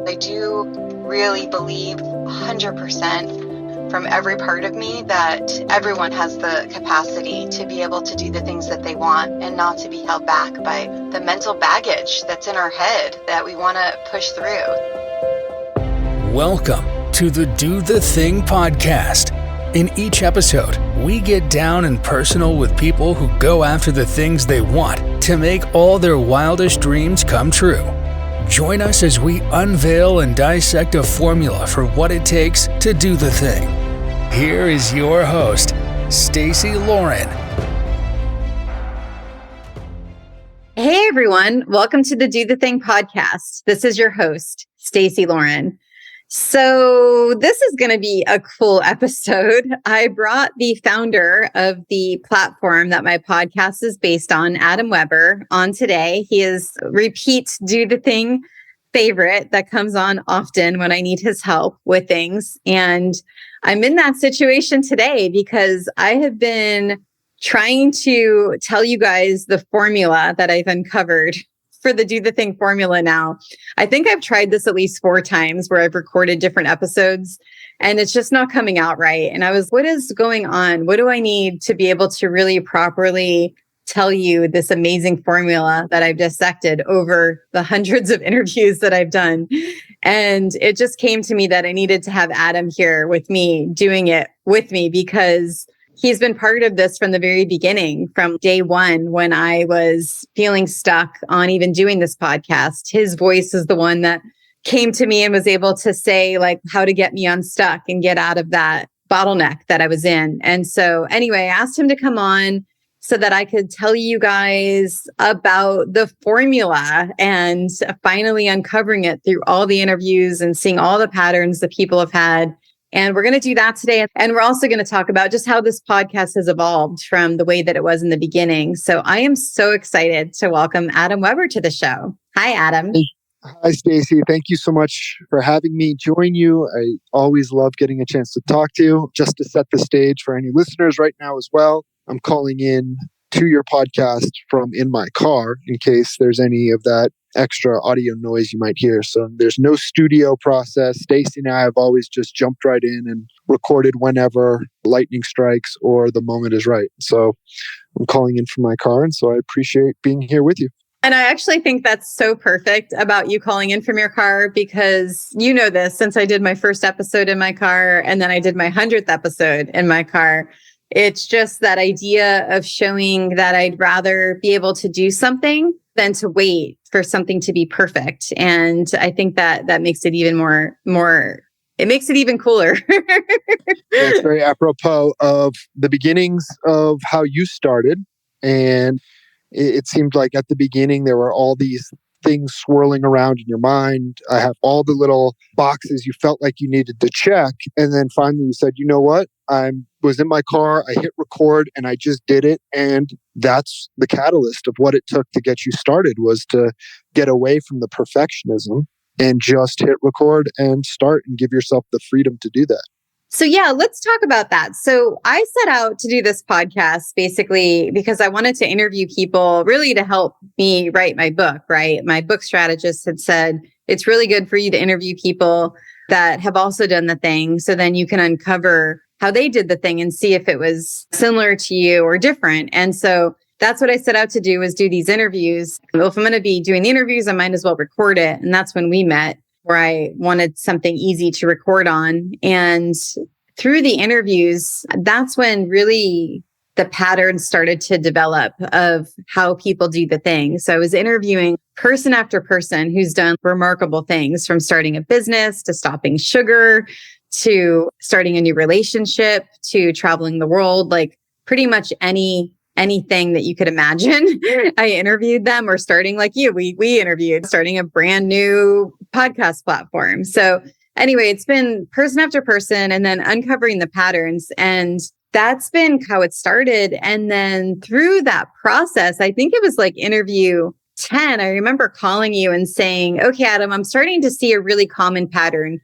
I do really believe 100% from every part of me that everyone has the capacity to be able to do the things that they want and not to be held back by the mental baggage that's in our head that we want to push through. Welcome to the Do the Thing podcast. In each episode, we get down and personal with people who go after the things they want to make all their wildest dreams come true. Join us as we unveil and dissect a formula for what it takes to do the thing. Here is your host, Stacey Lauren. Hey everyone, welcome to the Do the Thing podcast. This is your host, Stacey Lauren. So this is going to be a cool episode. I brought the founder of the platform that my podcast is based on, Adam Webber, on today. He is repeat Do the Thing favorite that comes on often when I need his help with things. And I'm in that situation today because I have been trying to tell you guys the formula that I've uncovered for the Do the Thing formula now. I think I've tried this at least 4 times where I've recorded different episodes and it's just not coming out right. And I was, what is going on? What do I need to be able to really properly tell you this amazing formula that I've dissected over the hundreds of interviews that I've done? And it just came to me that I needed to have Adam here with me, doing it with me, because he's been part of this from the very beginning, from day one, when I was feeling stuck on even doing this podcast. His voice is the one that came to me and was able to say like how to get me unstuck and get out of that bottleneck that I was in. And so anyway, I asked him to come on so that I could tell you guys about the formula and finally uncovering it through all the interviews and seeing all the patterns that people have had. And we're going to do that today. And we're also going to talk about just how this podcast has evolved from the way that it was in the beginning. So I am so excited to welcome Adam Webber to the show. Hi, Adam. Hi, Stacey. Thank you so much for having me join you. I always love getting a chance to talk to you. Just to set the stage for any listeners right now as well, I'm calling in to your podcast from in my car in case there's any of that extra audio noise you might hear. So there's no studio process. Stacey and I have always just jumped right in and recorded whenever lightning strikes or the moment is right. So I'm calling in from my car, and so I appreciate being here with you. And I actually think that's so perfect about you calling in from your car, because you know this, since I did my first episode in my car and then I did my 100th episode in my car. It's just that idea of showing that I'd rather be able to do something than to wait for something to be perfect. And I think that makes it even more, it makes it even cooler. It's very apropos of the beginnings of how you started. And it seemed like at the beginning, there were all these things swirling around in your mind. I have all the little boxes you felt like you needed to check. And then finally you said, you know what? I was in my car, I hit record and I just did it. And that's the catalyst of what it took to get you started, was to get away from the perfectionism and just hit record and start and give yourself the freedom to do that. So yeah, let's talk about that. So I set out to do this podcast basically because I wanted to interview people really to help me write my book, right? My book strategist had said, it's really good for you to interview people that have also done the thing. So then you can uncover how they did the thing and see if it was similar to you or different. And so that's what I set out to do, was do these interviews. Well, if I'm going to be doing the interviews, I might as well record it. And that's when we met, where I wanted something easy to record on. And through the interviews, that's when really the pattern started to develop of how people do the thing. So I was interviewing person after person who's done remarkable things, from starting a business to stopping sugar, to starting a new relationship, to traveling the world, like pretty much anything that you could imagine. I interviewed them, or starting like you, we interviewed, starting a brand new podcast platform. So anyway, it's been person after person and then uncovering the patterns. And that's been how it started. And then through that process, I think it was like interview 10, I remember calling you and saying, okay, Adam, I'm starting to see a really common pattern.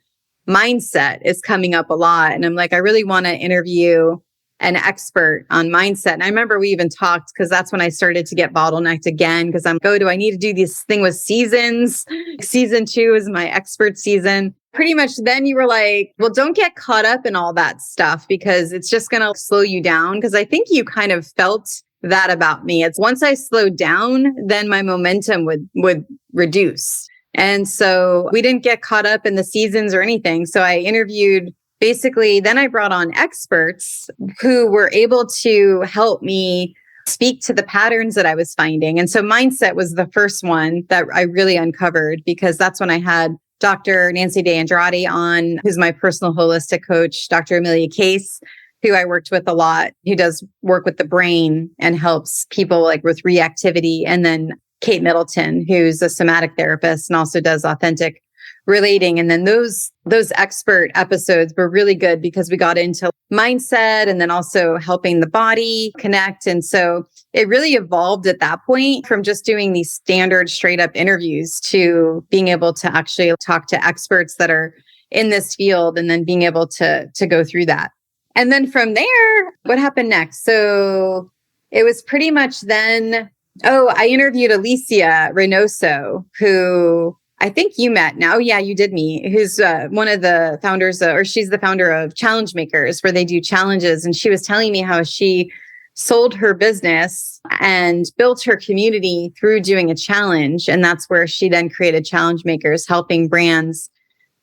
Mindset is coming up a lot. And I'm like, I really want to interview an expert on mindset. And I remember we even talked because that's when I started to get bottlenecked again because do I need to do this thing with seasons? Season 2 is my expert season. Pretty much then you were like, well, don't get caught up in all that stuff because it's just going to slow you down. Because I think you kind of felt that about me. It's once I slowed down, then my momentum would reduce. And so we didn't get caught up in the seasons or anything. So I interviewed basically, then I brought on experts who were able to help me speak to the patterns that I was finding. And so mindset was the first one that I really uncovered because that's when I had Dr. Nancy De Andrade on, who's my personal holistic coach, Dr. Amelia Case, who I worked with a lot, who does work with the brain and helps people like with reactivity. And then Kate Middleton, who's a somatic therapist and also does authentic relating. And then those expert episodes were really good because we got into mindset and then also helping the body connect. And so it really evolved at that point from just doing these standard straight up interviews to being able to actually talk to experts that are in this field and then being able to go through that. And then from there, what happened next? So it was pretty much then, I interviewed Alicia Reynoso, who I think you met now. Yeah, you did meet, who's one of the founders, or she's the founder of Challenge Makers, where they do challenges. And she was telling me how she sold her business and built her community through doing a challenge. And that's where she then created Challenge Makers, helping brands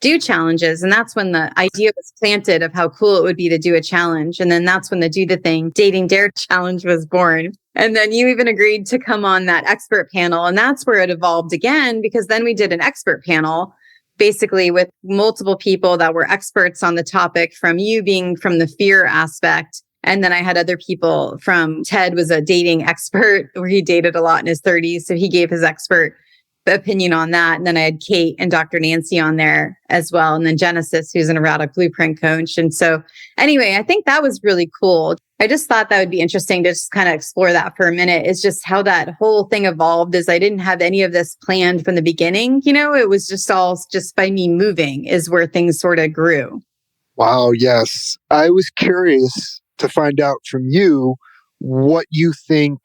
do challenges. And that's when the idea was planted of how cool it would be to do a challenge. And then that's when the Do the Thing Dating Dare Challenge was born. And then you even agreed to come on that expert panel. And that's where it evolved again, because then we did an expert panel, basically with multiple people that were experts on the topic, from you being from the fear aspect. And then I had other people from Ted was a dating expert where he dated a lot in his 30s. So he gave his expert opinion on that. And then I had Kate and Dr. Nancy on there as well. And then Genesis, who's an erotic blueprint coach. And so anyway, I think that was really cool. I just thought that would be interesting to just kind of explore that for a minute. Is just how that whole thing evolved. Is I didn't have any of this planned from the beginning. It was just all just by me moving is where things sort of grew. Wow. Yes. I was curious to find out from you what you think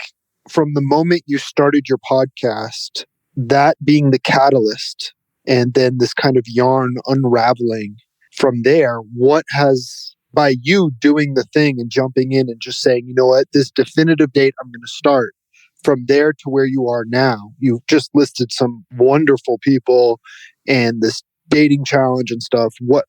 from the moment you started your podcast, that being the catalyst, and then this kind of yarn unraveling from there, what has, by you doing the thing and jumping in and just saying, you know what, this definitive date I'm going to start, from there to where you are now, you've just listed some wonderful people and this dating challenge and stuff. What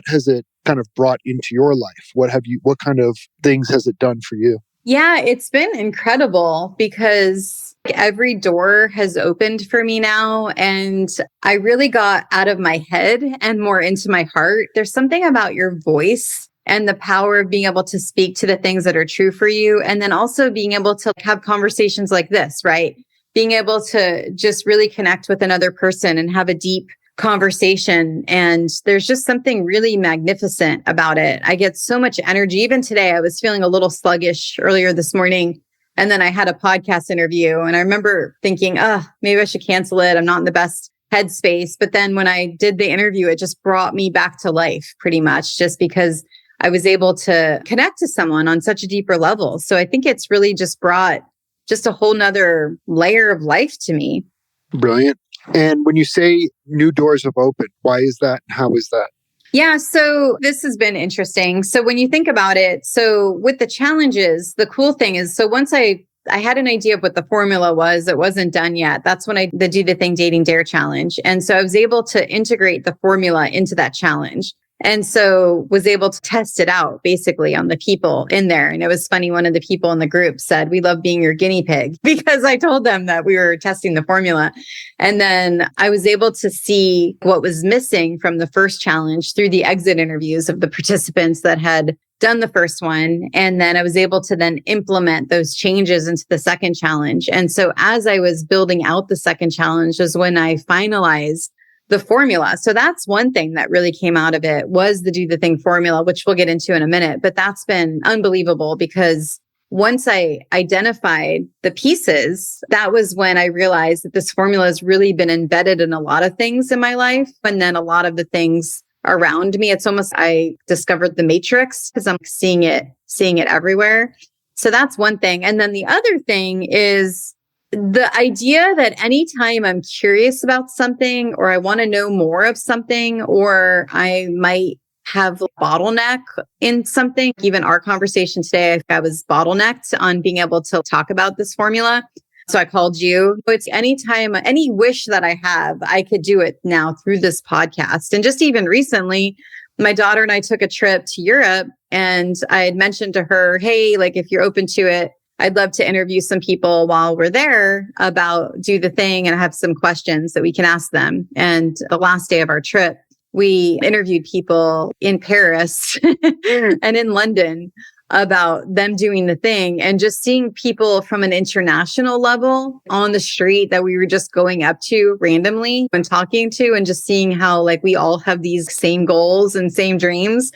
has it kind of brought into your life? What kind of things has it done for you? Yeah, it's been incredible because every door has opened for me now. And I really got out of my head and more into my heart. There's something about your voice and the power of being able to speak to the things that are true for you. And then also being able to have conversations like this, right? Being able to just really connect with another person and have a deep conversation. And there's just something really magnificent about it. I get so much energy. Even today, I was feeling a little sluggish earlier this morning. And then I had a podcast interview and I remember thinking, maybe I should cancel it. I'm not in the best headspace. But then when I did the interview, it just brought me back to life pretty much, just because I was able to connect to someone on such a deeper level. So I think it's really just brought just a whole nother layer of life to me. Brilliant. And when you say new doors have opened, why is that? How is that? Yeah, so this has been interesting. So when you think about it, so with the challenges, the cool thing is, so once I had an idea of what the formula was, it wasn't done yet. That's when I the Do the Thing Dating Dare Challenge. And so I was able to integrate the formula into that challenge. And so was able to test it out basically on the people in there. And it was funny. One of the people in the group said, "We love being your guinea pig," because I told them that we were testing the formula. And then I was able to see what was missing from the first challenge through the exit interviews of the participants that had done the first one. And then I was able to then implement those changes into the second challenge. And so as I was building out the second challenge was when I finalized the formula. So that's one thing that really came out of it was the Do the Thing formula, which we'll get into in a minute. But that's been unbelievable because once I identified the pieces, that was when I realized that this formula has really been embedded in a lot of things in my life. And then a lot of the things around me, it's almost, I discovered the matrix because I'm seeing it seeing it everywhere. So that's one thing. And then the other thing is the idea that anytime I'm curious about something or I want to know more of something, or I might have a bottleneck in something, even our conversation today, I was bottlenecked on being able to talk about this formula. So I called you. It's anytime, any wish that I have, I could do it now through this podcast. And just even recently, my daughter and I took a trip to Europe, and I had mentioned to her, hey, like if you're open to it, I'd love to interview some people while we're there about Do the Thing, and I have some questions that we can ask them. And the last day of our trip, we interviewed people in Paris and in London about them doing the thing, and just seeing people from an international level on the street that we were just going up to randomly and talking to, and just seeing how like we all have these same goals and same dreams.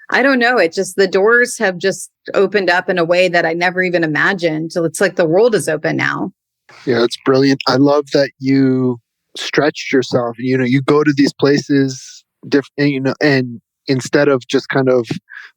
I don't know. It just, the doors have just opened up in a way that I never even imagined. So it's like the world is open now. Yeah, it's brilliant. I love that you stretched yourself. You go to these places different, and instead of just kind of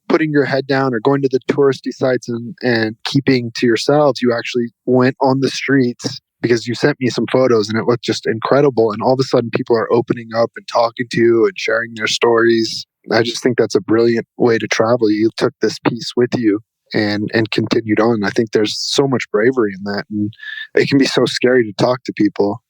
putting your head down or going to the touristy sites and keeping to yourselves, you actually went on the streets, because you sent me some photos and it looked just incredible. And all of a sudden people are opening up and talking to you and sharing their stories. I just think that's a brilliant way to travel. You took this piece with you and continued on. I think there's so much bravery in that. And it can be so scary to talk to people.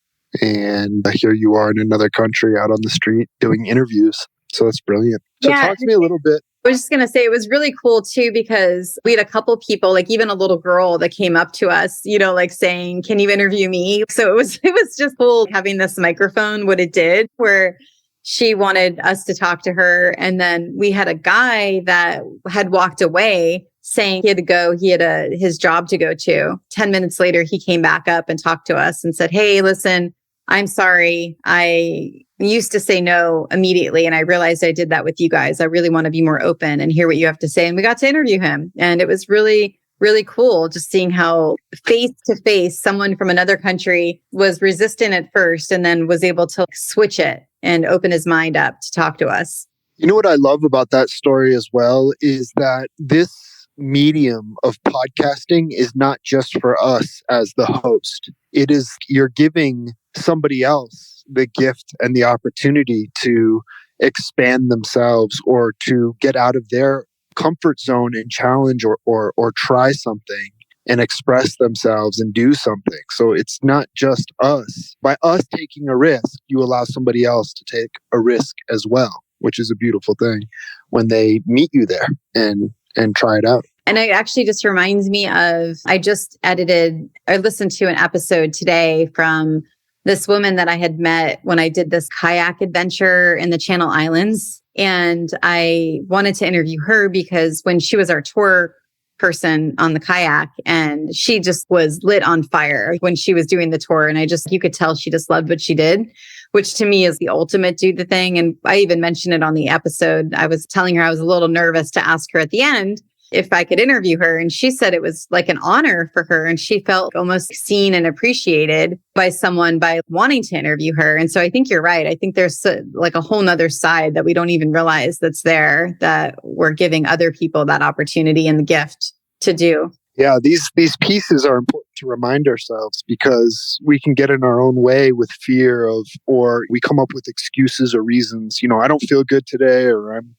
And here you are in another country out on the street doing interviews. So it's brilliant. So talk to me a little bit. I was just going to say, it was really cool too, because we had a couple people, like even a little girl that came up to us, like saying, can you interview me? So it was just cool having this microphone, what it did, where she wanted us to talk to her. And then we had a guy that had walked away saying he had to go, his job to go to. 10 minutes later, he came back up and talked to us and said, hey, listen, I'm sorry. I used to say no immediately, and I realized I did that with you guys. I really want to be more open and hear what you have to say. And we got to interview him. And it was really, really cool just seeing how face to face someone from another country was resistant at first and then was able to switch it and open his mind up to talk to us. You know what I love about that story as well is that this medium of podcasting is not just for us as the host. It is, you're giving somebody else the gift and the opportunity to expand themselves or to get out of their comfort zone and challenge or try something and express themselves and do something. So it's not just us. By us taking a risk, you allow somebody else to take a risk as well, which is a beautiful thing when they meet you there and try it out. And it actually just reminds me of, I listened to an episode today from this woman that I had met when I did this kayak adventure in the Channel Islands. And I wanted to interview her because when she was our tour person on the kayak, and she just was lit on fire when she was doing the tour. And you could tell she just loved what she did, which to me is the ultimate do the thing. And I even mentioned it on the episode. I was telling her I was a little nervous to ask her at the end if I could interview her. And she said it was like an honor for her. And she felt almost seen and appreciated by someone by wanting to interview her. And so I think you're right. I think there's like a whole nother side that we don't even realize that's there, that we're giving other people that opportunity and the gift to do. Yeah, these pieces are important to remind ourselves, because we can get in our own way with fear or we come up with excuses or reasons. I don't feel good today, or I'm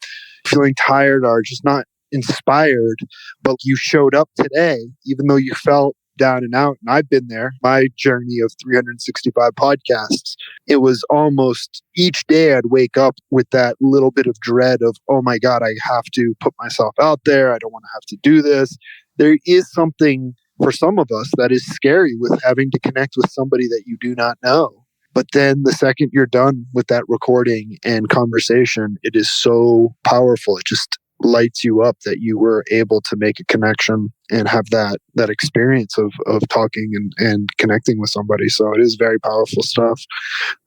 feeling tired, or just not inspired. But you showed up today, even though you felt down and out. And I've been there. My journey of 365 podcasts, it was almost each day I'd wake up with that little bit of dread of, oh my God, I have to put myself out there. I don't want to have to do this. There is something for some of us that is scary with having to connect with somebody that you do not know. But then the second you're done with that recording and conversation, it is so powerful. It just lights you up that you were able to make a connection and have that experience of talking and connecting with somebody. So it is very powerful stuff.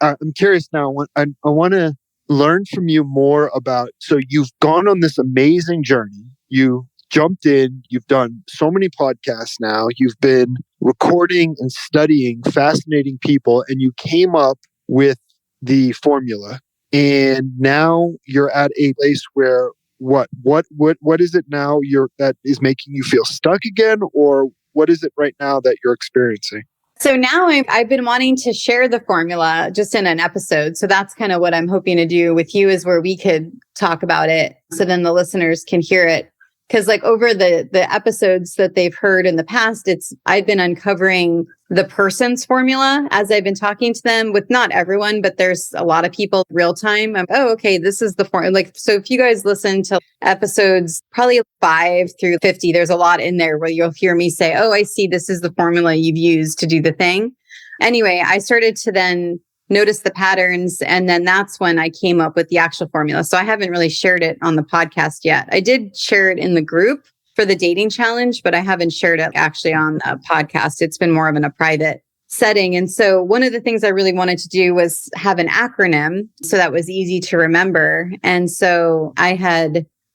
I'm curious now, I want to learn from you more about, so you've gone on this amazing journey. You jumped in, you've done so many podcasts now, you've been recording and studying fascinating people, and you came up with the formula. And now you're at a place where What is it now that is making you feel stuck again, or what is it right now that you're experiencing? So now I've been wanting to share the formula just in an episode. So that's kind of what I'm hoping to do with you, is where we could talk about it so then the listeners can hear it. Because like over the episodes that they've heard in the past, I've been uncovering the person's formula as I've been talking to them, with not everyone, but there's a lot of people real time. Okay, this is the formula. Like, so if you guys listen to episodes probably 5 through 50, there's a lot in there where you'll hear me say, oh, I see, this is the formula you've used to do the thing. Anyway, I started to then notice the patterns. And then that's when I came up with the actual formula. So I haven't really shared it on the podcast yet. I did share it in the group for the dating challenge, but I haven't shared it actually on a podcast. It's been more of in a private setting. And so one of the things I really wanted to do was have an acronym so that was easy to remember. And so I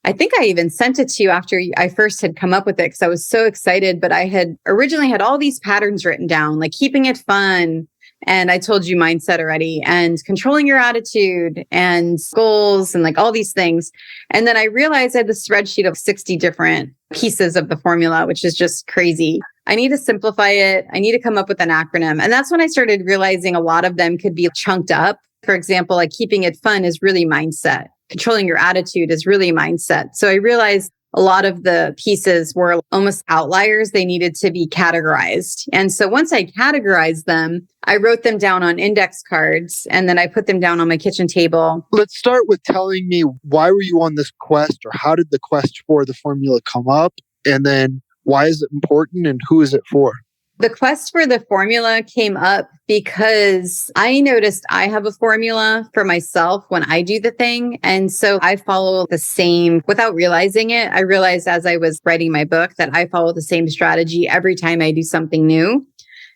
think I even sent it to you after I first had come up with it because I was so excited, but I had originally had all these patterns written down, like keeping it fun. And I told you mindset already, and controlling your attitude and goals and like all these things. And then I realized I had this spreadsheet of 60 different pieces of the formula, which is just crazy. I need to simplify it. I need to come up with an acronym. And that's when I started realizing a lot of them could be chunked up. For example, like keeping it fun is really mindset. Controlling your attitude is really mindset. So I realized a lot of the pieces were almost outliers. They needed to be categorized. And so once I categorized them, I wrote them down on index cards and then I put them down on my kitchen table. Let's start with telling me, why were you on this quest, or how did the quest for the formula come up? And then why is it important and who is it for? The quest for the formula came up because I noticed I have a formula for myself when I do the thing. And so I follow the same without realizing it. I realized as I was writing my book that I follow the same strategy every time I do something new.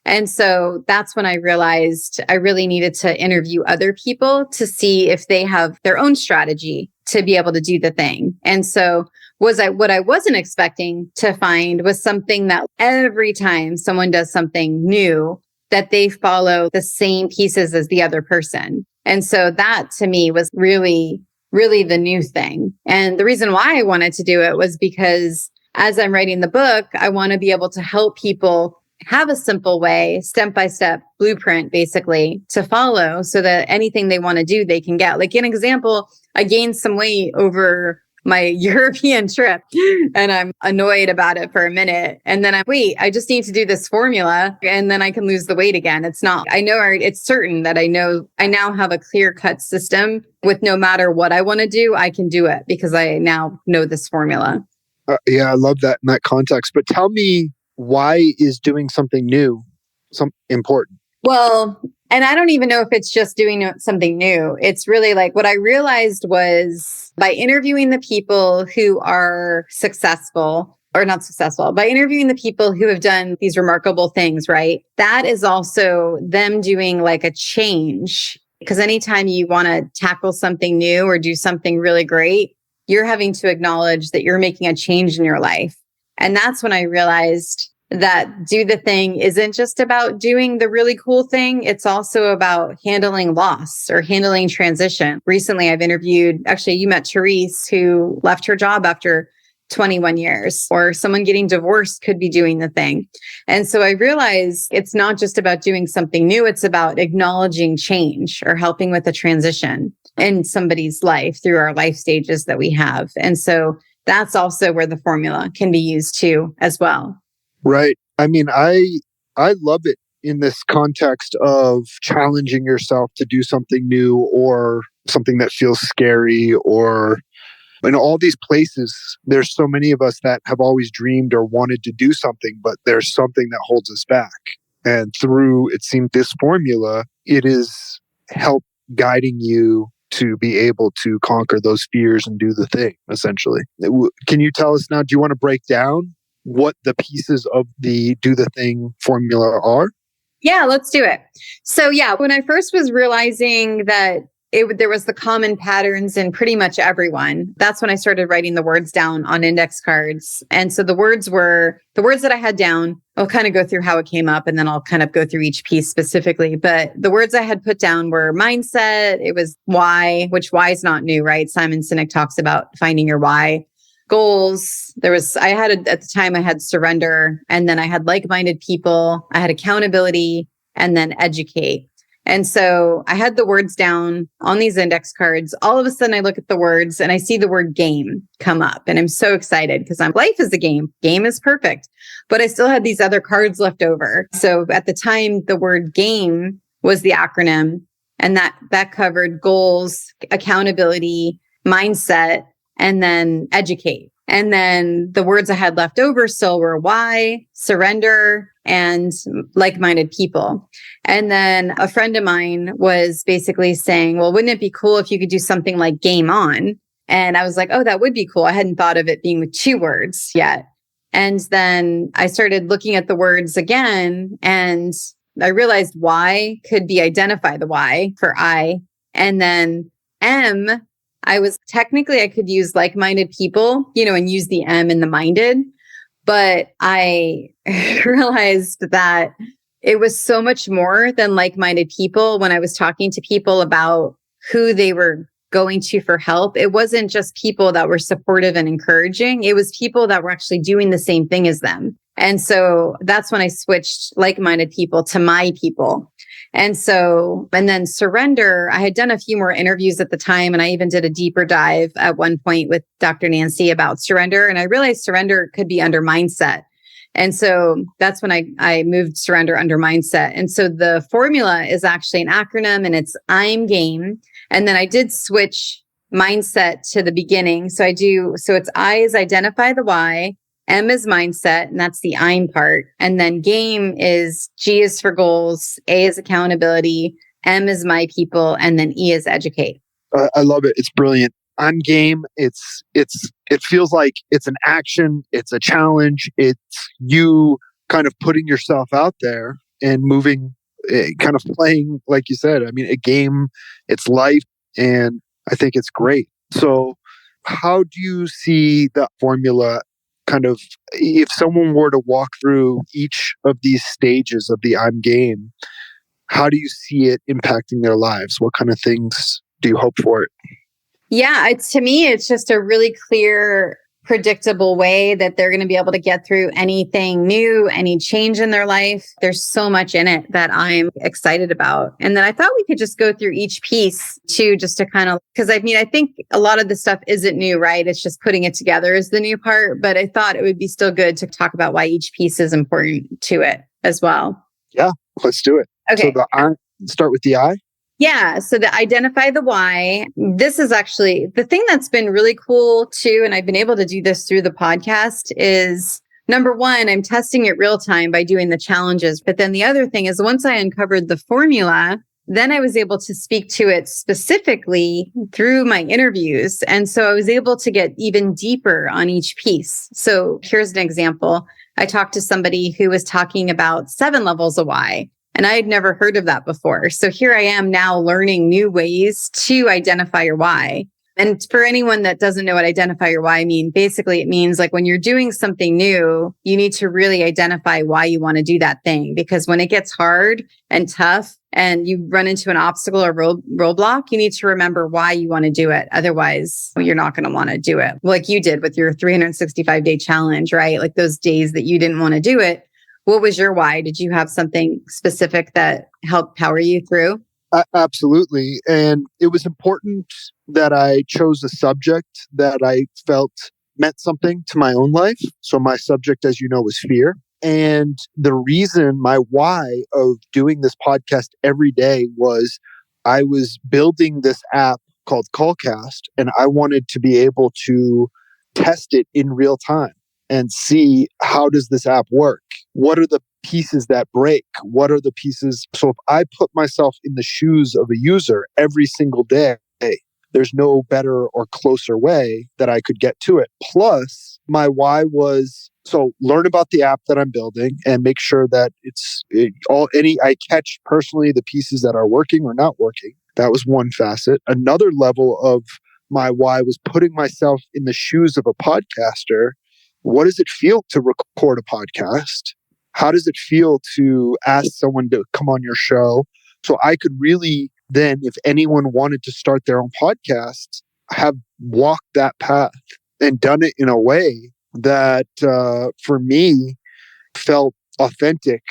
And so that's when I realized I really needed to interview other people to see if they have their own strategy to be able to do the thing. And so what I wasn't expecting to find was something that every time someone does something new, that they follow the same pieces as the other person. And so that to me was really, really the new thing. And the reason why I wanted to do it was because as I'm writing the book, I want to be able to help people have a simple way, step-by-step blueprint, basically, to follow so that anything they want to do, they can get. Like an example, I gained some weight over my European trip and I'm annoyed about it for a minute. And then I just need to do this formula and then I can lose the weight again. It's certain that I now have a clear-cut system with no matter what I want to do, I can do it because I now know this formula. Yeah, I love that in that context. But tell me, why is doing something new important? Well, and I don't even know if it's just doing something new. It's really like what I realized was by interviewing the people who are successful or not successful, by interviewing the people who have done these remarkable things, right? That is also them doing like a change. Because anytime you want to tackle something new or do something really great, you're having to acknowledge that you're making a change in your life. And that's when I realized that do the thing isn't just about doing the really cool thing. It's also about handling loss or handling transition. Recently, I've interviewed, actually, you met Therese, who left her job after 21 years, or someone getting divorced could be doing the thing. And so I realized it's not just about doing something new. It's about acknowledging change or helping with a transition in somebody's life through our life stages that we have. And so that's also where the formula can be used too, as well. Right. I mean, I love it in this context of challenging yourself to do something new or something that feels scary, or in all these places, there's so many of us that have always dreamed or wanted to do something, but there's something that holds us back. And through, it seems, this formula, it is help guiding you to be able to conquer those fears and do the thing, essentially. Can you tell us now, do you want to break down what the pieces of the do the thing formula are? Yeah, let's do it. So yeah, when I first was realizing that there was the common patterns in pretty much everyone. That's when I started writing the words down on index cards. And so the words that I had down. I'll kind of go through how it came up and then I'll kind of go through each piece specifically. But the words I had put down were mindset. It was why, which why is not new, right? Simon Sinek talks about finding your why. Goals. At the time I had surrender, and then I had like-minded people. I had accountability, and then educate. And so I had the words down on these index cards. All of a sudden I look at the words and I see the word game come up, and I'm so excited because life is a game. Game is perfect, but I still had these other cards left over. So at the time, the word game was the acronym, and that covered goals, accountability, mindset, and then educate. And then the words I had left over still were why, surrender, and like-minded people. And then a friend of mine was basically saying, well, wouldn't it be cool if you could do something like game on? And I was like, oh, that would be cool. I hadn't thought of it being with 2 words yet. And then I started looking at the words again, and I realized why could be identify the why for I. And then M, I could use like-minded people, and use the M in the minded. But I realized that it was so much more than like-minded people when I was talking to people about who they were going to for help. It wasn't just people that were supportive and encouraging. It was people that were actually doing the same thing as them. And so that's when I switched like-minded people to my people. And then surrender, I had done a few more interviews at the time, and I even did a deeper dive at one point with Dr. Nancy about surrender. And I realized surrender could be under mindset. And so that's when I moved surrender under mindset. And so the formula is actually an acronym, and it's I'm game. And then I did switch mindset to the beginning. So it's I is identify the why. M is mindset, and that's the I'm part. And then game is G is for goals, A is accountability, M is my people, and then E is educate. I love it. It's brilliant. I'm game. It feels like it's an action. It's a challenge. It's you kind of putting yourself out there and moving, kind of playing, like you said. I mean, a game, it's life, and I think it's great. So how do you see the formula kind of, if someone were to walk through each of these stages of the I'm game, how do you see it impacting their lives? What kind of things do you hope for it? Yeah, to me, it's just a really clear, predictable way that they're going to be able to get through anything new, any change in their life. There's so much in it that I'm excited about. And then I thought we could just go through each piece too, just to kind of, because I think a lot of the stuff isn't new, right? It's just putting it together is the new part. But I thought it would be still good to talk about why each piece is important to it as well. Yeah, let's do it. Okay. So start with the I. Yeah. So to identify the why, this is actually the thing that's been really cool too. And I've been able to do this through the podcast is number one, I'm testing it real time by doing the challenges. But then the other thing is once I uncovered the formula, then I was able to speak to it specifically through my interviews. And so I was able to get even deeper on each piece. So here's an example. I talked to somebody who was talking about 7 levels of why. And I had never heard of that before. So here I am now learning new ways to identify your why. And for anyone that doesn't know what identify your why mean, basically it means like when you're doing something new, you need to really identify why you want to do that thing. Because when it gets hard and tough and you run into an obstacle or roadblock, you need to remember why you want to do it. Otherwise, you're not going to want to do it. Like you did with your 365-day challenge, right? Like those days that you didn't want to do it. What was your why? Did you have something specific that helped power you through? Absolutely. And it was important that I chose a subject that I felt meant something to my own life. So my subject, as you know, was fear. And the reason, my why of doing this podcast every day was I was building this app called CallCast, and I wanted to be able to test it in real time and see how does this app work? What are the pieces that break? What are the pieces? So if I put myself in the shoes of a user every single day, there's no better or closer way that I could get to it. Plus, my why was learn about the app that I'm building and make sure that I catch personally the pieces that are working or not working. That was one facet. Another level of my why was putting myself in the shoes of a podcaster. What does it feel to record a podcast? How does it feel to ask someone to come on your show? So I could really then, if anyone wanted to start their own podcast, have walked that path and done it in a way that for me felt authentic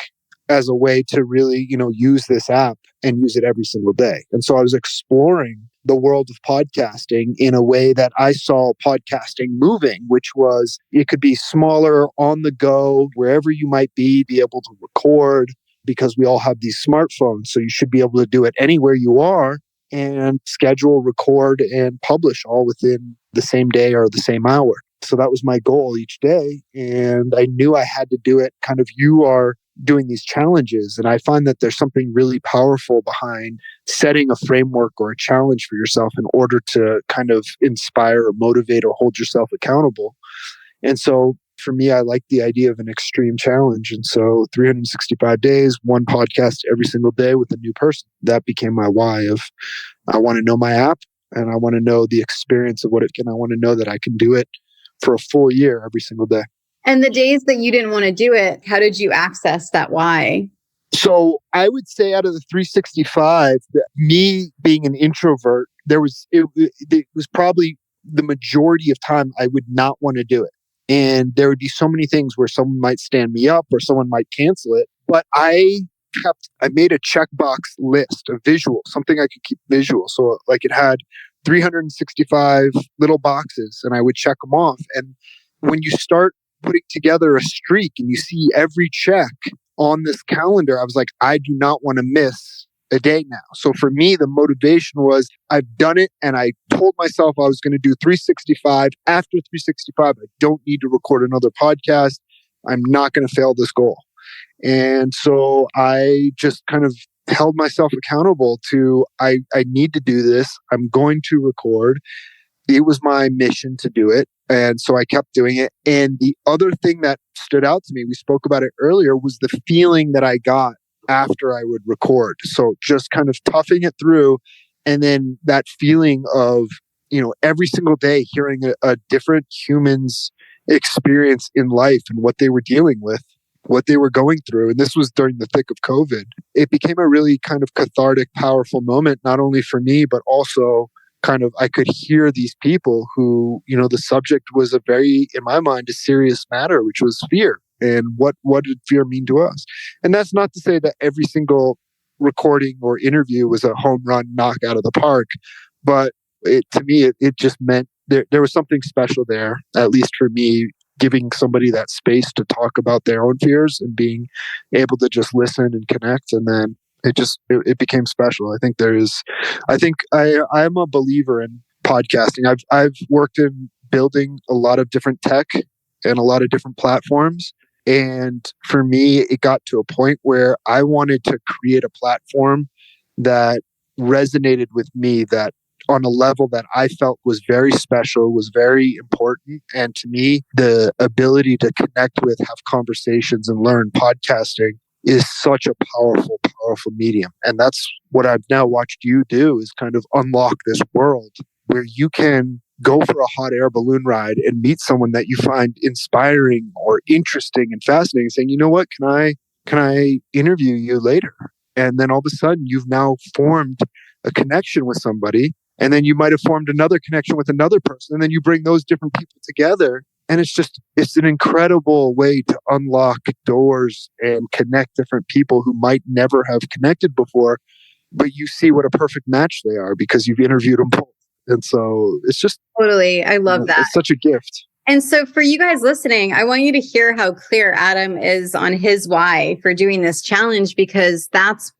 as a way to really, use this app and use it every single day. And so I was exploring the world of podcasting in a way that I saw podcasting moving, which was it could be smaller, on the go, wherever you might be able to record, because we all have these smartphones. So you should be able to do it anywhere you are and schedule, record, and publish all within the same day or the same hour. So that was my goal each day. And I knew I had to do it kind of, you are doing these challenges. And I find that there's something really powerful behind setting a framework or a challenge for yourself in order to kind of inspire or motivate or hold yourself accountable. And so for me, I like the idea of an extreme challenge. And so 365 days, one podcast every single day with a new person. That became my why of I want to know my app and I want to know the experience of what it can. I want to know that I can do it for a full year every single day. And the days that you didn't want to do it, how did you access that why? So I would say out of the 365, me being an introvert, it was probably the majority of time I would not want to do it. And there would be so many things where someone might stand me up or someone might cancel it. But I made a checkbox list, a visual, something I could keep visual. So like it had 365 little boxes and I would check them off. And when you start putting together a streak and you see every check on this calendar, I was like, I do not want to miss a day now. So for me, the motivation was I've done it and I told myself I was going to do 365. After 365, I don't need to record another podcast. I'm not going to fail this goal. And so I just kind of held myself accountable to, I need to do this. I'm going to record. It was my mission to do it. And so I kept doing it. And the other thing that stood out to me, we spoke about it earlier, was the feeling that I got after I would record. So just kind of toughing it through. And then that feeling of, every single day hearing a different human's experience in life and what they were dealing with, what they were going through. And this was during the thick of COVID. It became a really kind of cathartic, powerful moment, not only for me, but also kind of, I could hear these people who, the subject was a very, in my mind, a serious matter, which was fear. And what did fear mean to us? And that's not to say that every single recording or interview was a home run knock out of the park. But to me, it just meant there was something special there, at least for me, giving somebody that space to talk about their own fears and being able to just listen and connect. And then it became special. I'm a believer in podcasting. I've worked in building a lot of different tech and a lot of different platforms. And for me, it got to a point where I wanted to create a platform that resonated with me, that on a level that I felt was very special, was very important. And to me, the ability to connect with, have conversations and learn, podcasting is such a powerful, powerful medium. And that's what I've now watched you do, is kind of unlock this world where you can go for a hot air balloon ride and meet someone that you find inspiring or interesting and fascinating, saying, you know what, can I interview you later? And then all of a sudden you've now formed a connection with somebody. And then you might have formed another connection with another person. And then you bring those different people together. And it's an incredible way to unlock doors and connect different people who might never have connected before, but you see what a perfect match they are because you've interviewed them both. And so it's just totally. I love that. It's such a gift. And so for you guys listening, I want you to hear how clear Adam is on his why for doing this challenge, because that's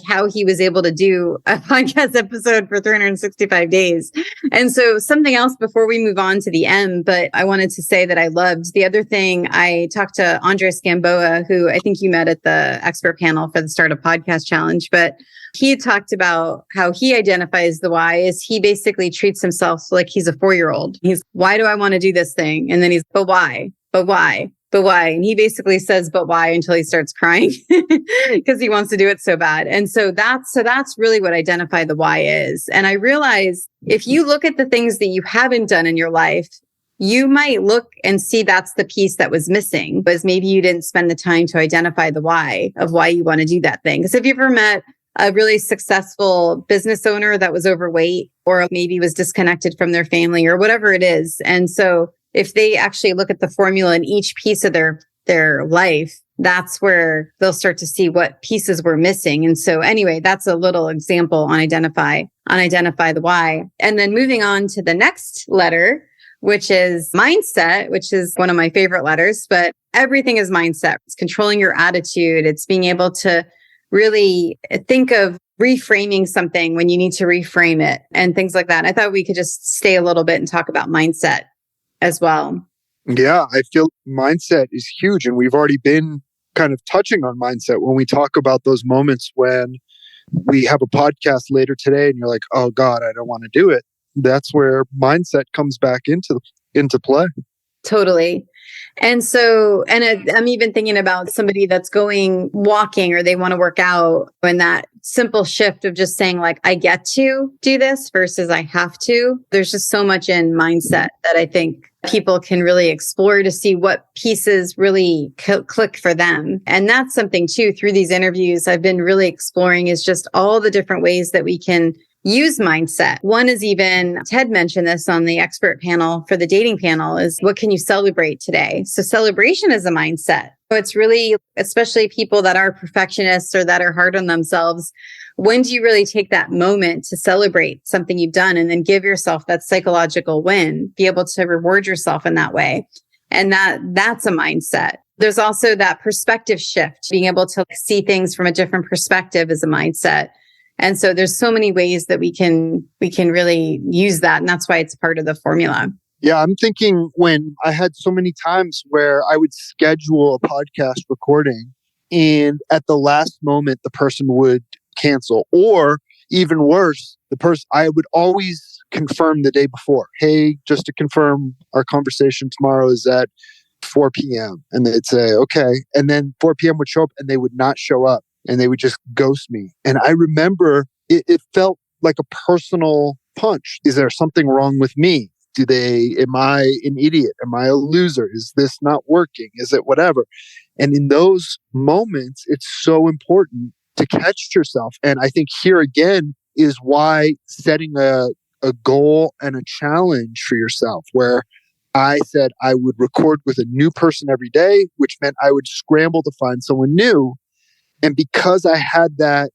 how he was able to do a podcast episode for 365 days. And so something else before we move on to the M, but I wanted to say that I loved the other thing. I talked to Andres Gamboa, who I think you met at the expert panel for the Startup Podcast Challenge, but he talked about how he identifies the why is he basically treats himself like he's a 4-year-old. He's, why do I want to do this thing? And then he's, but why? But why? but why? And he basically says, but why, until he starts crying because he wants to do it so bad. And so that's really what identify the why is. And I realize if you look at the things that you haven't done in your life, you might look and see that's the piece that was missing, because maybe you didn't spend the time to identify the why of why you want to do that thing. Because have you ever met a really successful business owner that was overweight or maybe was disconnected from their family or whatever it is? And so if they actually look at the formula in each piece of their life, that's where they'll start to see what pieces were missing. And so anyway, that's a little example on identify the why. And then moving on to the next letter, which is mindset, which is one of my favorite letters, but everything is mindset. It's controlling your attitude. It's being able to really think of reframing something when you need to reframe it and things like that. I thought we could just stay a little bit and talk about mindset as well. Yeah, I feel mindset is huge. And we've already been kind of touching on mindset when we talk about those moments when we have a podcast later today and you're like, oh God, I don't want to do it. That's where mindset comes back into play. Totally. And so, I'm even thinking about somebody that's going walking or they want to work out, and that simple shift of just saying like, I get to do this versus I have to. There's just so much in mindset that I think people can really explore to see what pieces really click for them. And that's something too, through these interviews, I've been really exploring is just all the different ways that we can use mindset. One is even, Ted mentioned this on the expert panel for the dating panel, is what can you celebrate today? So celebration is a mindset. So it's really, especially people that are perfectionists or that are hard on themselves, when do you really take that moment to celebrate something you've done and then give yourself that psychological win, be able to reward yourself in that way? And that's a mindset. There's also that perspective shift, being able to see things from a different perspective is a mindset. And so there's so many ways that we can really use that. And that's why it's part of the formula. Yeah, I'm thinking when I had so many times where I would schedule a podcast recording and at the last moment, the person would cancel, or even worse, I would always confirm the day before. Hey, just to confirm, our conversation tomorrow is at 4 p.m. And they'd say, okay. And then 4 p.m. would show up and they would not show up. And they would just ghost me. And I remember it felt like a personal punch. Is there something wrong with me? Am I an idiot? Am I a loser? Is this not working? Is it whatever? And in those moments, it's so important to catch yourself. And I think here again is why setting a goal and a challenge for yourself, where I said I would record with a new person every day, which meant I would scramble to find someone new. And because I had that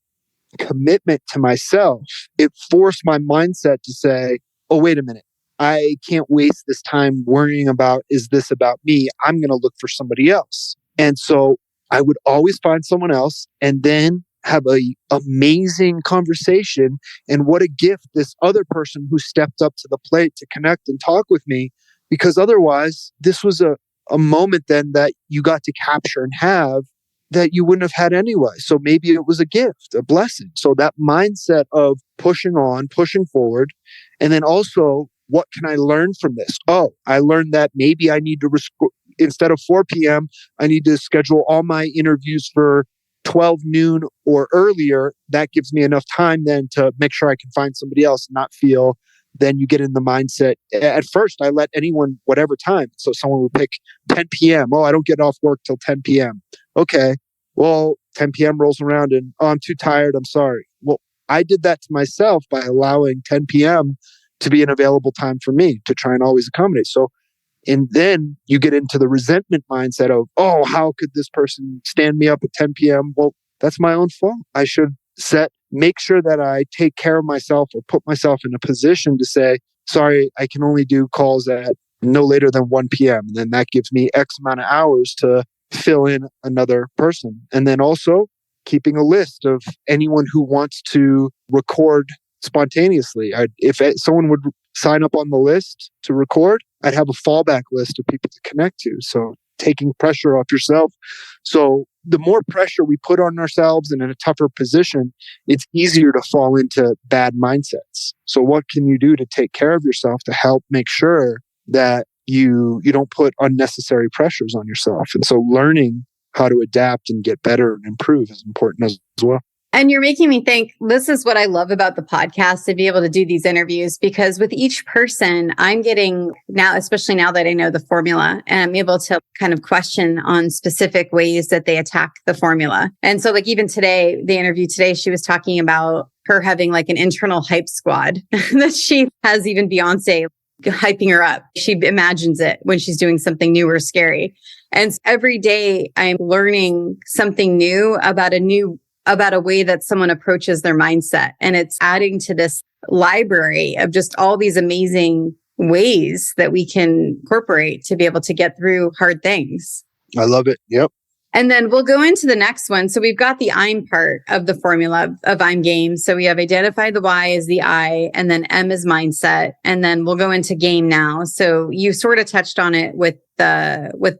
commitment to myself, it forced my mindset to say, oh, wait a minute. I can't waste this time worrying about, is this about me? I'm going to look for somebody else. And so I would always find someone else and then have an amazing conversation. And what a gift this other person who stepped up to the plate to connect and talk with me, because otherwise this was a moment then that you got to capture and have that you wouldn't have had anyway. So maybe it was a gift, a blessing. So that mindset of pushing on, pushing forward. And then also, what can I learn from this? Oh, I learned that maybe I need to, instead of 4 p.m., I need to schedule all my interviews for 12 noon or earlier. That gives me enough time then to make sure I can find somebody else and not feel. Then you get in the mindset. At first, I let anyone, whatever time. So someone would pick 10 p.m. Oh, I don't get off work till 10 p.m. Okay. Well, 10 p.m. rolls around and, oh, I'm too tired. I'm sorry. Well, I did that to myself by allowing 10 p.m. to be an available time for me to try and always accommodate. So, and then you get into the resentment mindset of, oh, how could this person stand me up at 10 p.m.? Well, that's my own fault. I should make sure that I take care of myself or put myself in a position to say, sorry, I can only do calls at no later than 1 p.m. And then that gives me X amount of hours to fill in another person. And then also keeping a list of anyone who wants to record spontaneously. If someone would sign up on the list to record, I'd have a fallback list of people to connect to. So taking pressure off yourself. So the more pressure we put on ourselves and in a tougher position, it's easier to fall into bad mindsets. So what can you do to take care of yourself to help make sure that you don't put unnecessary pressures on yourself. And so learning how to adapt and get better and improve is important as well. And you're making me think, this is what I love about the podcast, to be able to do these interviews, because with each person, I'm getting now, especially now that I know the formula, and I'm able to kind of question on specific ways that they attack the formula. And so like even today, the interview today, she was talking about her having like an internal hype squad that she has, even Beyonce hyping her up. She imagines it when she's doing something new or scary. And every day I'm learning something new about a way that someone approaches their mindset. And it's adding to this library of just all these amazing ways that we can incorporate to be able to get through hard things. I love it. Yep. And then we'll go into the next one. So we've got the I'm part of the formula of I'm game. So we have identified the Y as the I, and then M is mindset. And then we'll go into game now. So you sort of touched on it with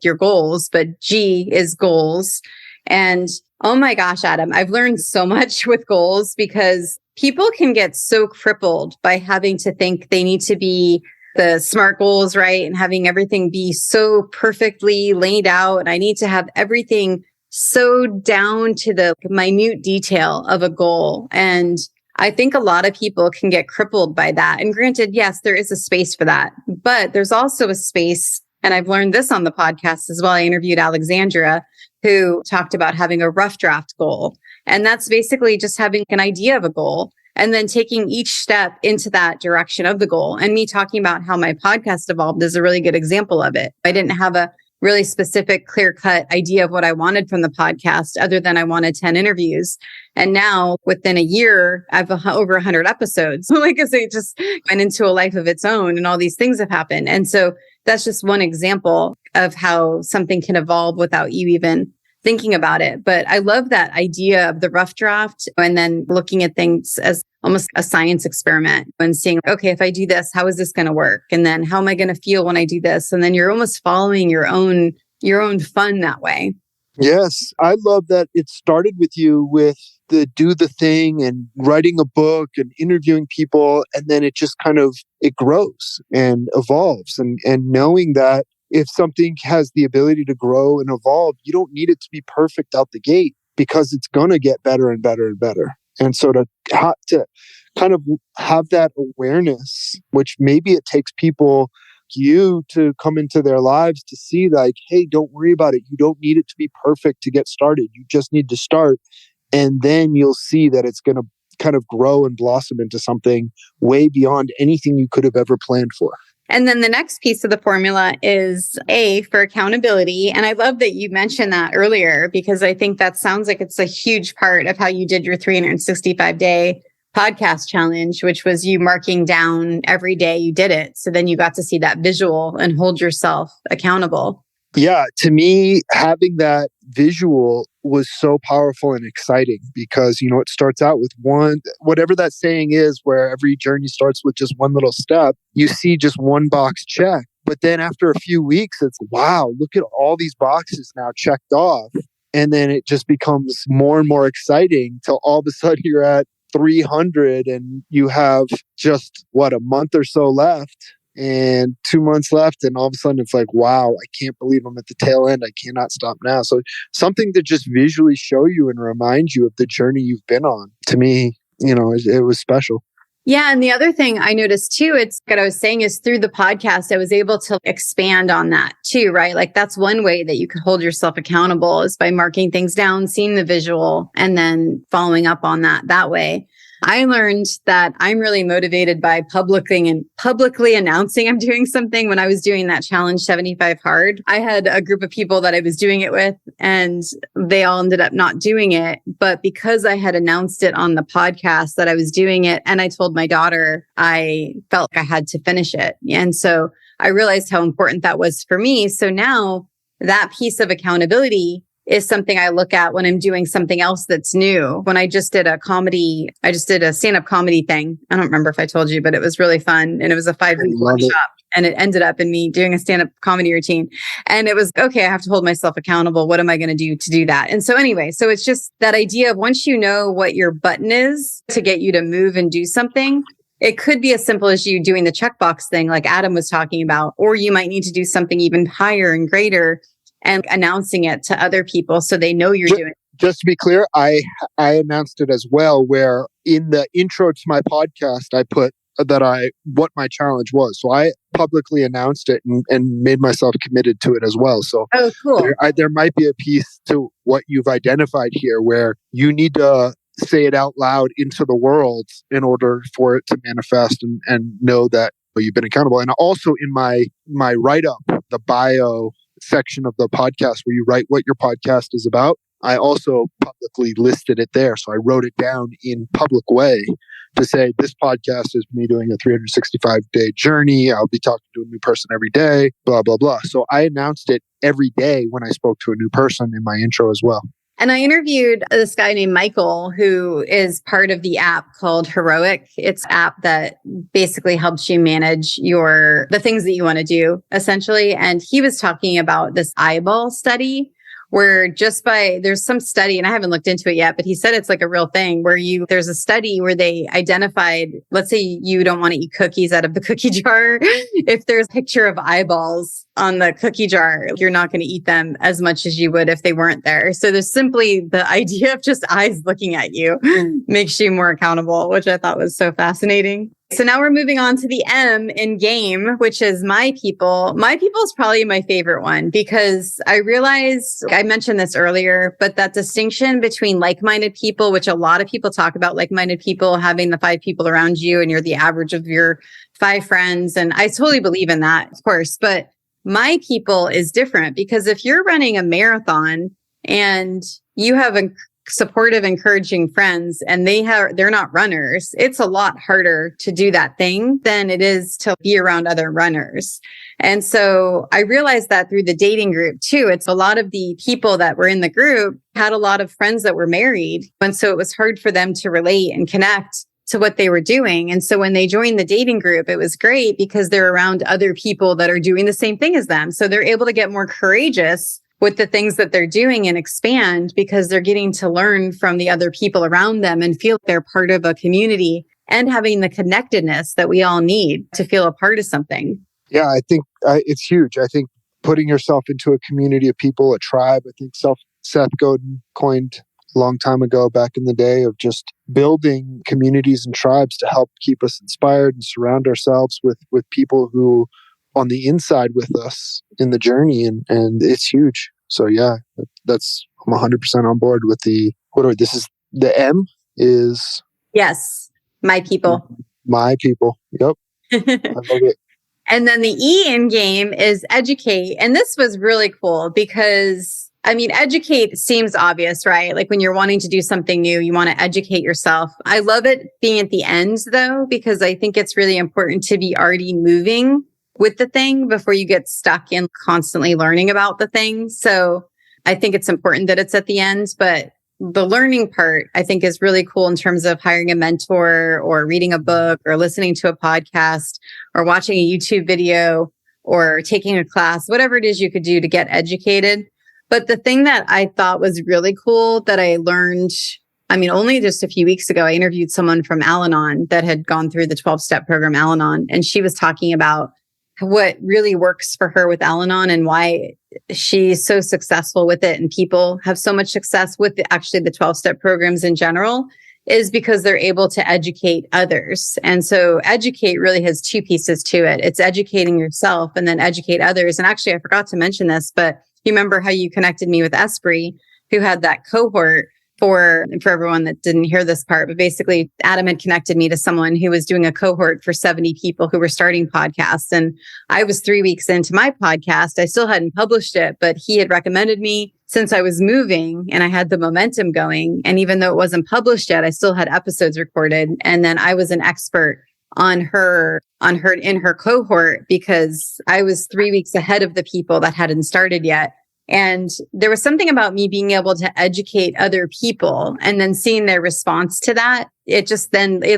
your goals, but G is goals. And oh my gosh, Adam, I've learned so much with goals, because people can get so crippled by having to think they need to be the SMART goals, right? And having everything be so perfectly laid out. And I need to have everything so down to the minute detail of a goal. And I think a lot of people can get crippled by that. And granted, yes, there is a space for that, but there's also a space. And I've learned this on the podcast as well. I interviewed Alexandra, who talked about having a rough draft goal. And that's basically just having an idea of a goal and then taking each step into that direction of the goal. And me talking about how my podcast evolved is a really good example of it. I didn't have a really specific, clear-cut idea of what I wanted from the podcast, other than I wanted 10 interviews. And now within a year, I've over 100 episodes. Like I say, it just went into a life of its own, and all these things have happened. And so that's just one example of how something can evolve without you even thinking about it. But I love that idea of the rough draft, and then looking at things as almost a science experiment and seeing, okay, if I do this, how is this going to work? And then how am I going to feel when I do this? And then you're almost following your own fun that way. Yes. I love that it started with you with the do the thing and writing a book and interviewing people. And then it just it grows and evolves, and knowing that if something has the ability to grow and evolve, you don't need it to be perfect out the gate, because it's going to get better and better and better. And so to kind of have that awareness, which maybe it takes people, you, to come into their lives to see like, hey, don't worry about it. You don't need it to be perfect to get started. You just need to start. And then you'll see that it's going to kind of grow and blossom into something way beyond anything you could have ever planned for. And then the next piece of the formula is A for accountability. And I love that you mentioned that earlier, because I think that sounds like it's a huge part of how you did your 365-day podcast challenge, which was you marking down every day you did it. So then you got to see that visual and hold yourself accountable. Yeah, to me, having that visual was so powerful and exciting, because, it starts out with whatever that saying is, where every journey starts with just one little step. You see just one box checked. But then after a few weeks, it's, wow, look at all these boxes now checked off. And then it just becomes more and more exciting till all of a sudden you're at 300 and you have just, a month or so left. And 2 months left, and all of a sudden it's like, wow, I can't believe I'm at the tail end. I cannot stop now. So something to just visually show you and remind you of the journey you've been on. To me, it was special. Yeah. And the other thing I noticed too, it's what I was saying is through the podcast, I was able to expand on that too, right? Like that's one way that you could hold yourself accountable, is by marking things down, seeing the visual, and then following up on that way. I learned that I'm really motivated by publicly announcing I'm doing something. When I was doing that challenge 75 hard, I had a group of people that I was doing it with, and they all ended up not doing it. But because I had announced it on the podcast that I was doing it, and I told my daughter, I felt like I had to finish it. And so I realized how important that was for me. So now that piece of accountability is something I look at when I'm doing something else that's new. When I just did a stand-up comedy thing. I don't remember if I told you, but it was really fun. And it was a 5-week workshop. And it ended up in me doing a stand-up comedy routine. And it was, okay, I have to hold myself accountable. What am I going to do that? And so anyway, so it's just that idea of once you know what your button is to get you to move and do something, it could be as simple as you doing the checkbox thing like Adam was talking about, or you might need to do something even higher and greater and announcing it to other people so they know you're doing it. Just to be clear, I announced it as well, where in the intro to my podcast, I put what my challenge was. So I publicly announced it and made myself committed to it as well. So cool. There might be a piece to what you've identified here where you need to say it out loud into the world in order for it to manifest and know that you've been accountable. And also in my write-up, the bio section of the podcast where you write what your podcast is about, I also publicly listed it there. So I wrote it down in public way to say, this podcast is me doing a 365-day journey. I'll be talking to a new person every day, blah, blah, blah. So I announced it every day when I spoke to a new person in my intro as well. And I interviewed this guy named Michael, who is part of the app called Heroic. It's an app that basically helps you manage the things that you want to do, essentially. And he was talking about this eyeball study where there's some study, and I haven't looked into it yet, but he said it's like a real thing where there's a study where they identified, let's say you don't want to eat cookies out of the cookie jar. If there's a picture of eyeballs on the cookie jar, you're not going to eat them as much as you would if they weren't there. So there's simply the idea of just eyes looking at you makes you more accountable, which I thought was so fascinating. So now we're moving on to the M in game, which is my people. My people is probably my favorite one because I realized, I mentioned this earlier, but that distinction between like-minded people, which a lot of people talk about, like-minded people having the 5 people around you and you're the average of your 5 friends. And I totally believe in that, of course, but my people is different because if you're running a marathon and you have supportive, encouraging friends and they're not runners, it's a lot harder to do that thing than it is to be around other runners. And so I realized that through the dating group too. It's a lot of the people that were in the group had a lot of friends that were married. And so it was hard for them to relate and connect to what they were doing. And so when they joined the dating group, it was great because they're around other people that are doing the same thing as them. So they're able to get more courageous with the things that they're doing and expand because they're getting to learn from the other people around them and feel they're part of a community and having the connectedness that we all need to feel a part of something. Yeah, I think it's huge. I think putting yourself into a community of people, a tribe, I think Seth Godin coined a long time ago back in the day of just building communities and tribes to help keep us inspired and surround ourselves with people who on the inside with us in the journey. And it's huge. So yeah, I'm 100% on board with this is the M is. Yes. My people. My people. Yep. I love it. And then the E in game is educate. And this was really cool because educate seems obvious, right? Like when you're wanting to do something new, you want to educate yourself. I love it being at the end though, because I think it's really important to be already moving with the thing before you get stuck in constantly learning about the thing. So I think it's important that it's at the end, but the learning part I think is really cool in terms of hiring a mentor or reading a book or listening to a podcast or watching a YouTube video or taking a class, whatever it is you could do to get educated. But the thing that I thought was really cool that I learned, only just a few weeks ago, I interviewed someone from Al-Anon that had gone through the 12-step program Al-Anon, and she was talking about what really works for her with Al-Anon and why she's so successful with it and people have so much success with the 12-step programs in general is because they're able to educate others. And so educate really has 2 pieces to it. It's educating yourself and then educate others. And actually, I forgot to mention this, but you remember how you connected me with Esprit, who had that cohort for everyone that didn't hear this part, but basically Adam had connected me to someone who was doing a cohort for 70 people who were starting podcasts. And I was 3 weeks into my podcast. I still hadn't published it, but he had recommended me since I was moving and I had the momentum going. And even though it wasn't published yet, I still had episodes recorded. And then I was an expert in her cohort because I was 3 weeks ahead of the people that hadn't started yet. And there was something about me being able to educate other people and then seeing their response to that. It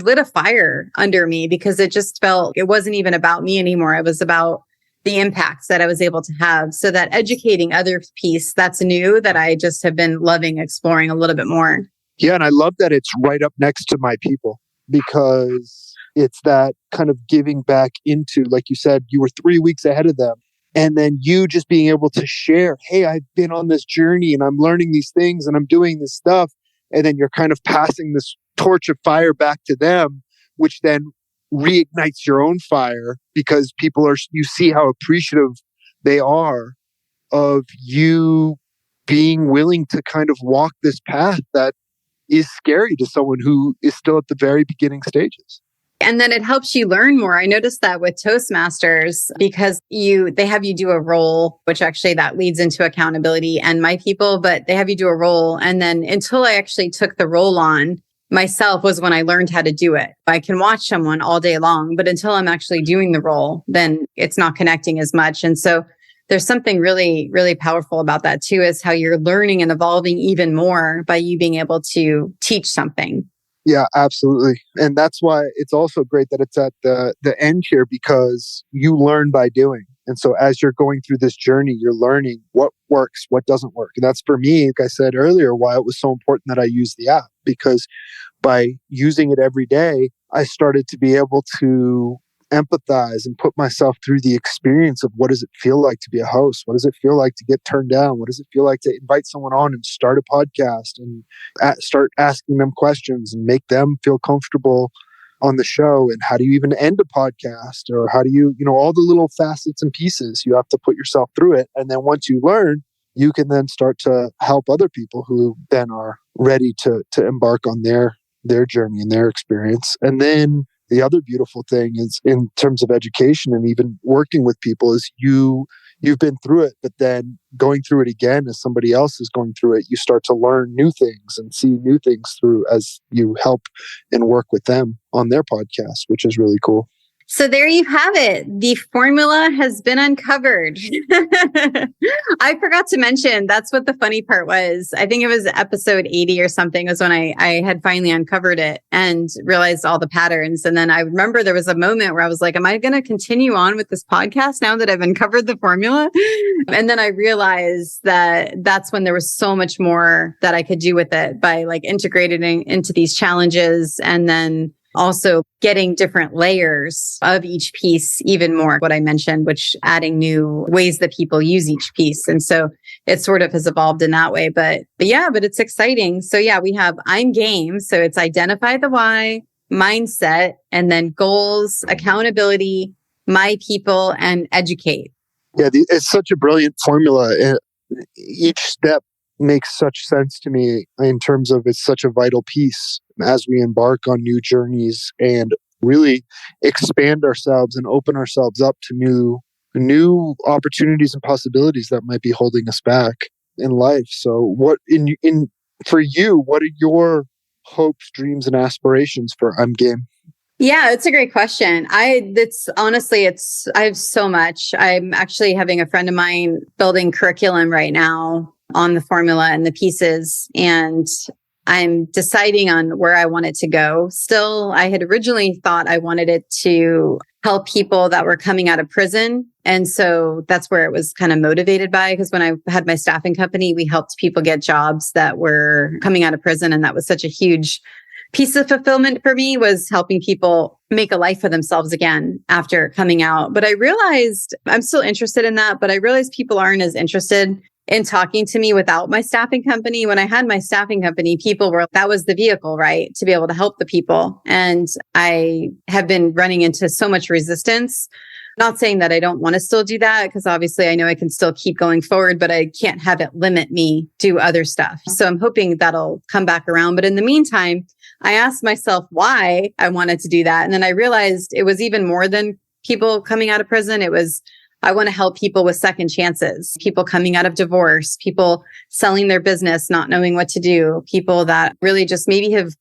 lit a fire under me because it just felt, it wasn't even about me anymore. It was about the impacts that I was able to have. So that educating other piece, that's new that I just have been loving exploring a little bit more. Yeah. And I love that it's right up next to my people because It's that kind of giving back into, like you said, you were 3 weeks ahead of them. And then you just being able to share, hey, I've been on this journey and I'm learning these things and I'm doing this stuff. And then you're kind of passing this torch of fire back to them, which then reignites your own fire because you see how appreciative they are of you being willing to kind of walk this path that is scary to someone who is still at the very beginning stages. And then it helps you learn more. I noticed that with Toastmasters because they have you do a role, which actually that leads into accountability and my people, but they have you do a role. And then until I actually took the role on myself was when I learned how to do it. I can watch someone all day long, but until I'm actually doing the role, then it's not connecting as much. And so there's something really, really powerful about that too, is how you're learning and evolving even more by you being able to teach something. Yeah, absolutely. And that's why it's also great that it's at the end here because you learn by doing. And so as you're going through this journey, you're learning what works, what doesn't work. And that's for me, like I said earlier, why it was so important that I use the app, because by using it every day, I started to be able to empathize and put myself through the experience of what does it feel like to be a host? What does it feel like to get turned down? What does it feel like to invite someone on and start a podcast and start asking them questions and make them feel comfortable on the show? And how do you even end a podcast? Or how do you all the little facets and pieces, you have to put yourself through it. And then once you learn, you can then start to help other people who then are ready to embark on their journey and their experience. And then the other beautiful thing is in terms of education and even working with people is you've been through it, but then going through it again as somebody else is going through it, you start to learn new things and see new things through as you help and work with them on their podcast, which is really cool. So there you have it. The formula has been uncovered. I forgot to mention, that's what the funny part was. I think it was episode 80 or something was when I had finally uncovered it and realized all the patterns. And then I remember there was a moment where I was like, am I going to continue on with this podcast now that I've uncovered the formula? And then I realized that that's when there was so much more that I could do with it by like integrating into these challenges and then also getting different layers of each piece, even more what I mentioned, which adding new ways that people use each piece. And so it sort of has evolved in that way. But it's exciting. So yeah, we have I'm game. So it's identify the why, mindset, and then goals, accountability, my people, and educate. Yeah, it's such a brilliant formula. Each step makes such sense to me in terms of it's such a vital piece as we embark on new journeys and really expand ourselves and open ourselves up to new opportunities and possibilities that might be holding us back in life. So what for you, what are your hopes, dreams, and aspirations for I'm Game? Yeah, it's a great question. I have so much. I'm actually having a friend of mine building curriculum right now on the formula and the pieces, and I'm deciding on where I want it to go. Still, I had originally thought I wanted it to help people that were coming out of prison. And so that's where it was kind of motivated by, because when I had my staffing company, we helped people get jobs that were coming out of prison. And that was such a huge piece of fulfillment for me, was helping people make a life for themselves again after coming out. But I realized I'm still interested in that, but I realized people aren't as interested in talking to me without my staffing company. When I had my staffing company, that was the vehicle, right? To be able to help the people. And I have been running into so much resistance. Not saying that I don't want to still do that, because obviously I know I can still keep going forward, but I can't have it limit me to other stuff. So I'm hoping that'll come back around. But in the meantime, I asked myself why I wanted to do that. And then I realized it was even more than people coming out of prison. It was, I want to help people with second chances, people coming out of divorce, people selling their business, not knowing what to do, people that really just maybe have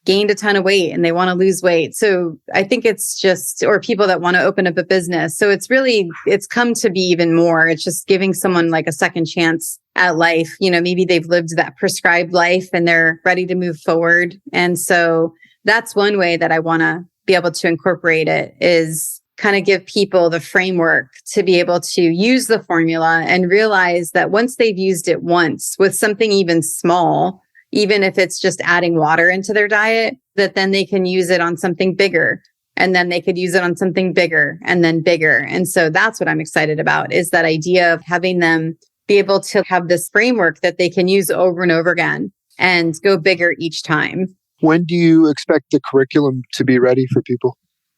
gained a ton of weight and they want to lose weight. So I think it's just, or people that want to open up a business. So it's come to be even more. It's just giving someone like a second chance at life. Maybe they've lived that prescribed life and they're ready to move forward. And so that's one way that I want to be able to incorporate it, is kind of give people the framework to be able to use the formula and realize that once they've used it once with something even small, even if it's just adding water into their diet, that then they can use it on something bigger. and then they could use it on something bigger and then bigger. And so that's what I'm excited about, is that idea of having them be able to have this framework that they can use over and over again and go bigger each time. When do you expect the curriculum to be ready for people?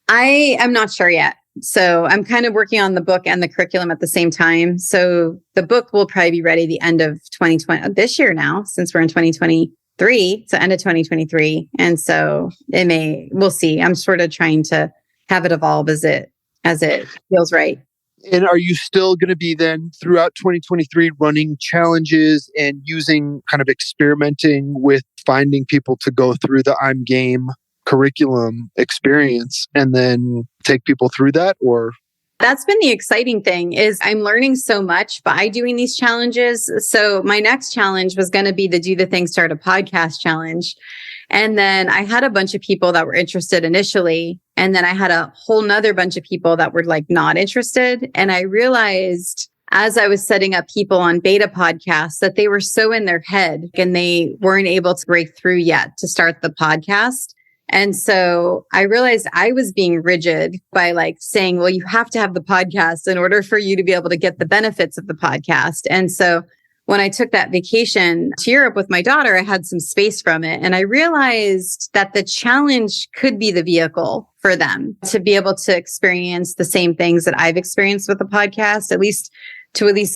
I am not sure yet. So I'm kind of working on the book and the curriculum at the same time. So the book will probably be ready the end of 2020, this year now, since we're in 2023, so end of 2023. And so we'll see. I'm sort of trying to have it evolve as it feels right. And are you still going to be then throughout 2023 running challenges and using kind of experimenting with finding people to go through the I'm Game curriculum experience and then take people through that? Or that's been the exciting thing, is I'm learning so much by doing these challenges. So my next challenge was going to be the Do the Thing, Start a Podcast challenge. And then I had a bunch of people that were interested initially. And then I had a whole nother bunch of people that were like not interested. And I realized as I was setting up people on beta podcasts that they were so in their head and they weren't able to break through yet to start the podcast. And so I realized I was being rigid by like saying, well, you have to have the podcast in order for you to be able to get the benefits of the podcast. And so when I took that vacation to Europe with my daughter, I had some space from it. And I realized that the challenge could be the vehicle for them to be able to experience the same things that I've experienced with the podcast, at least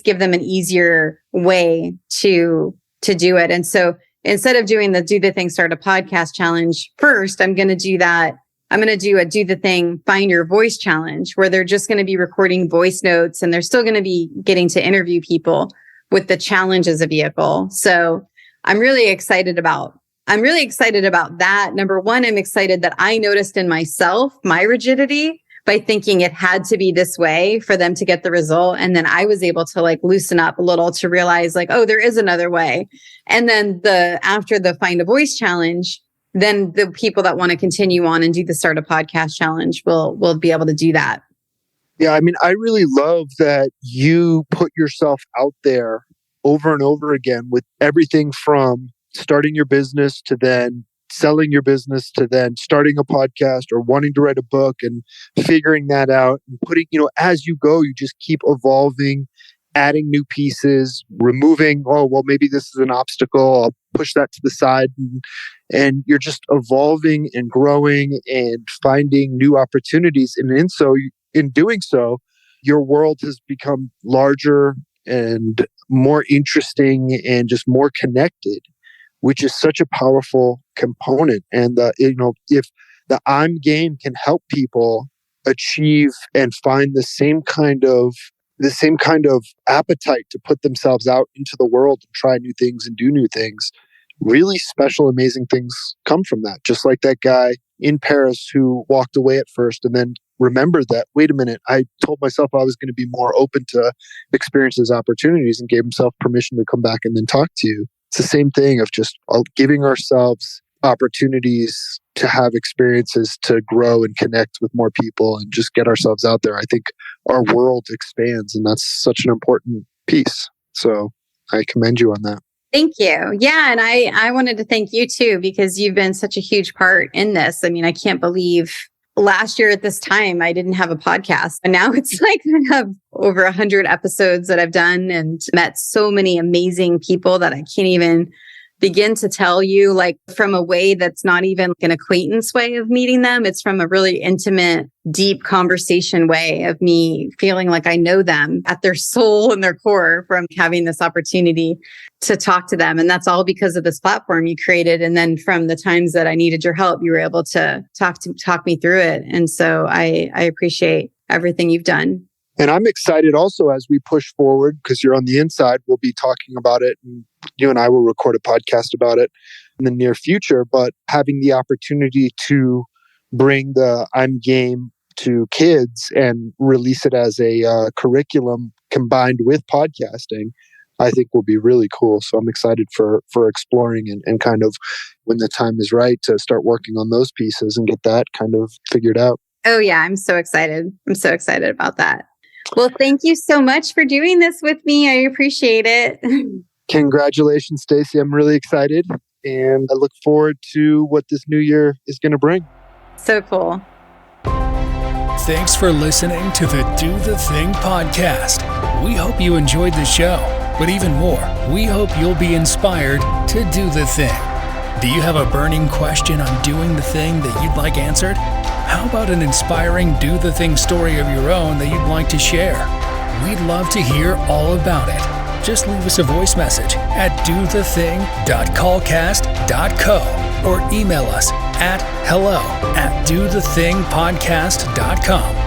give them an easier way to do it. And so instead of doing the Do the Thing, Start a Podcast challenge first, I'm going to do that. I'm going to do a Do the Thing, Find Your Voice challenge, where they're just going to be recording voice notes and they're still going to be getting to interview people with the challenge as a vehicle. So I'm really excited about that. Number one, I'm excited that I noticed in myself my rigidity by thinking it had to be this way for them to get the result. And then I was able to like loosen up a little to realize like, oh, there is another way. And then after the Find a Voice challenge, then the people that want to continue on and do the Start a Podcast challenge will be able to do that. yeah, I mean, I really love that you put yourself out there over and over again with everything from starting your business to then selling your business to then starting a podcast or wanting to write a book and figuring that out and putting, as you go, you just keep evolving, adding new pieces, removing, oh, well, maybe this is an obstacle. I'll push that to the side. And you're just evolving and growing and finding new opportunities. And in doing so, your world has become larger and more interesting and just more connected, which is such a powerful component. And, if the I'm Game can help people achieve and find the same kind of appetite to put themselves out into the world and try new things and do new things, really special, amazing things come from that. Just like that guy in Paris who walked away at first and then remembered that, wait a minute, I told myself I was going to be more open to experiences, opportunities, and gave himself permission to come back and then talk to you. It's the same thing of just giving ourselves opportunities to have experiences to grow and connect with more people and just get ourselves out there. I think our world expands, and that's such an important piece. So I commend you on that. Thank you. Yeah. And I wanted to thank you too, because you've been such a huge part in this. I mean, I can't believe last year at this time, I didn't have a podcast. And now it's like I have over 100 episodes that I've done and met so many amazing people that I can't even begin to tell you, like from a way that's not even like an acquaintance way of meeting them. It's from a really intimate, deep conversation way of me feeling like I know them at their soul and their core from having this opportunity to talk to them. And that's all because of this platform you created. And then from the times that I needed your help, you were able to talk me through it. And so I appreciate everything you've done. And I'm excited also as we push forward, because you're on the inside, we'll be talking about it. And you and I will record a podcast about it in the near future. But having the opportunity to bring the I'm Game to kids and release it as a curriculum combined with podcasting, I think will be really cool. So I'm excited for exploring and kind of when the time is right to start working on those pieces and get that kind of figured out. Oh yeah, I'm so excited. I'm so excited about that. Well, thank you so much for doing this with me. I appreciate it. Congratulations, Stacey. I'm really excited and I look forward to what this new year is going to bring. So cool. Thanks for listening to the Do the Thing podcast. We hope you enjoyed the show, but even more, we hope you'll be inspired to do the thing. Do you have a burning question on doing the thing that you'd like answered? How about an inspiring do the thing story of your own that you'd like to share? We'd love to hear all about it. Just leave us a voice message at dothething.callcast.co or email us at hello@dothethingpodcast.com.